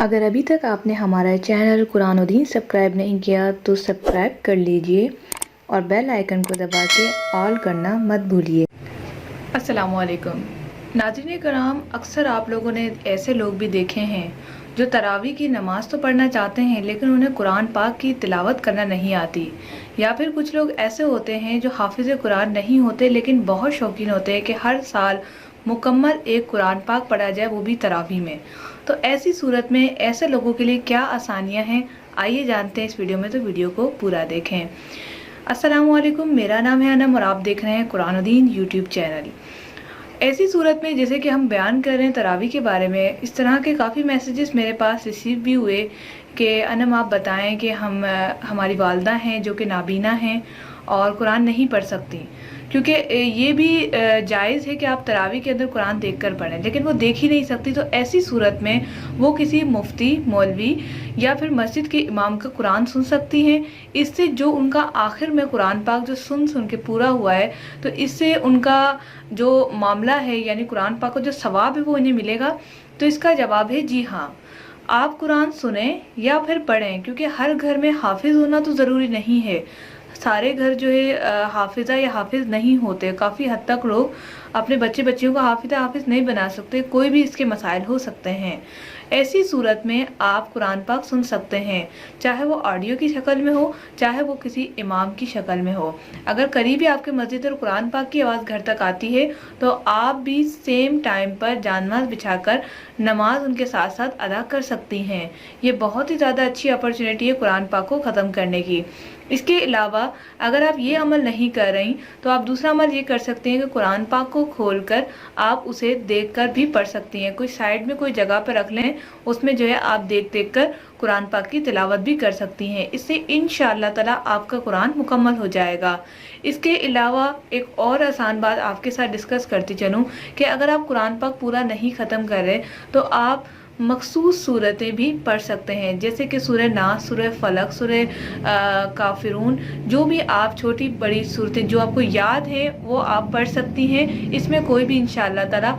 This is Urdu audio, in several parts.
اگر ابھی تک آپ نے ہمارا چینل قرآن و دین سبسکرائب نہیں کیا تو سبسکرائب کر لیجئے اور بیل آئیکن کو دبا کے آل کرنا مت بھولیے۔ السلام علیکم ناظرین کرام، اکثر آپ لوگوں نے ایسے لوگ بھی دیکھے ہیں جو تراویح کی نماز تو پڑھنا چاہتے ہیں لیکن انہیں قرآن پاک کی تلاوت کرنا نہیں آتی، یا پھر کچھ لوگ ایسے ہوتے ہیں جو حافظ قرآن نہیں ہوتے لیکن بہت شوقین ہوتے ہیں کہ ہر سال مکمل ایک قرآن پاک پڑھا جائے، وہ بھی تراویح میں۔ تو ایسی صورت میں ایسے لوگوں کے لیے کیا آسانیاں ہیں، آئیے جانتے ہیں اس ویڈیو میں، تو ویڈیو کو پورا دیکھیں۔ السلام علیکم، میرا نام ہے انم اور آپ دیکھ رہے ہیں قرآن و دین یوٹیوب چینل۔ ایسی صورت میں جیسے کہ ہم بیان کر رہے ہیں تراویح کے بارے میں، اس طرح کے کافی میسیجز میرے پاس ریسیو بھی ہوئے کہ انم آپ بتائیں کہ ہماری والدہ ہیں جو کہ نابینا ہیں اور قرآن نہیں پڑھ سکتی، کیونکہ یہ بھی جائز ہے کہ آپ تراویح کے اندر قرآن دیکھ کر پڑھیں، لیکن وہ دیکھ ہی نہیں سکتی، تو ایسی صورت میں وہ کسی مفتی، مولوی یا پھر مسجد کے امام کا قرآن سن سکتی ہیں۔ اس سے جو ان کا آخر میں قرآن پاک جو سن کے پورا ہوا ہے، تو اس سے ان کا جو معاملہ ہے یعنی قرآن پاک کا جو ثواب ہے وہ انہیں ملے گا۔ تو اس کا جواب ہے جی ہاں، آپ قرآن سنیں یا پھر پڑھیں، کیونکہ ہر گھر میں حافظ ہونا تو ضروری نہیں ہے، سارے گھر جو ہے حافظہ یا حافظ نہیں ہوتے، کافی حد تک لوگ اپنے بچیوں کو حافظ نہیں بنا سکتے، کوئی بھی اس کے مسائل ہو سکتے ہیں۔ ایسی صورت میں آپ قرآن پاک سن سکتے ہیں، چاہے وہ آڈیو کی شکل میں ہو، چاہے وہ کسی امام کی شکل میں ہو۔ اگر قریبی آپ کے مسجد اور قرآن پاک کی آواز گھر تک آتی ہے تو آپ بھی سیم ٹائم پر جانماز بچھا کر نماز ان کے ساتھ ساتھ ادا کر سکتی ہیں۔ یہ بہت ہی زیادہ اچھی اپرچونٹی ہے قرآن پاک کو ختم کرنے کی۔ اس کے علاوہ اگر آپ یہ عمل نہیں کر رہی تو آپ دوسرا عمل یہ کر سکتے ہیں کہ قرآن پاک کو کھول کر آپ اسے دیکھ کر بھی پڑھ سکتی ہیں، کوئی سائیڈ میں کوئی جگہ پر رکھ لیں، اس میں جو ہے آپ دیکھ کر قرآن پاک کی تلاوت بھی کر سکتی ہیں، اس سے انشاءاللہ تعالی آپ کا قرآن مکمل ہو جائے گا۔ اس کے علاوہ ایک اور آسان بات آپ کے ساتھ ڈسکس کرتی چلوں کہ اگر آپ قرآن پاک پورا نہیں ختم کر رہے تو آپ مخصوص صورتیں بھی پڑھ سکتے ہیں، جیسے کہ سورہ ناس، سورہ فلق، سورہ کافرون، جو بھی آپ چھوٹی بڑی صورتیں جو آپ کو یاد ہیں وہ آپ پڑھ سکتی ہیں۔ اس میں کوئی بھی انشاءاللہ تعالی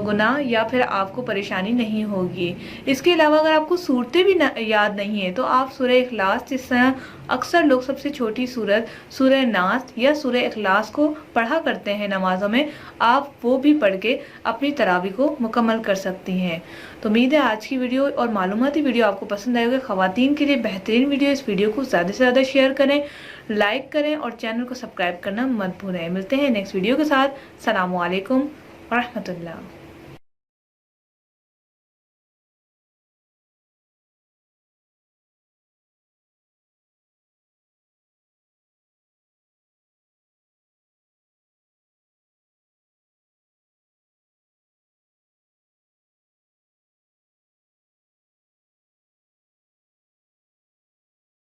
گناہ یا پھر آپ کو پریشانی نہیں ہوگی۔ اس کے علاوہ اگر آپ کو صورتیں بھی یاد نہیں ہیں تو آپ سورہ اخلاص، جس طرح اکثر لوگ سب سے چھوٹی صورت سورہ ناس یا سورہ اخلاص کو پڑھا کرتے ہیں نمازوں میں، آپ وہ بھی پڑھ کے اپنی تراویح کو مکمل کر سکتی ہیں۔ تو امید ہے آج کی ویڈیو اور معلوماتی ویڈیو آپ کو پسند آئے گا۔ خواتین کے لیے بہترین ویڈیو، اس ویڈیو کو زیادہ سے زیادہ شیئر کریں، لائک کریں اور چینل کو سبسکرائب کرنا مت بھولیں۔ ملتے ہیں نیکسٹ ویڈیو کے ساتھ۔ السلام علیکم ورحمۃ اللہ۔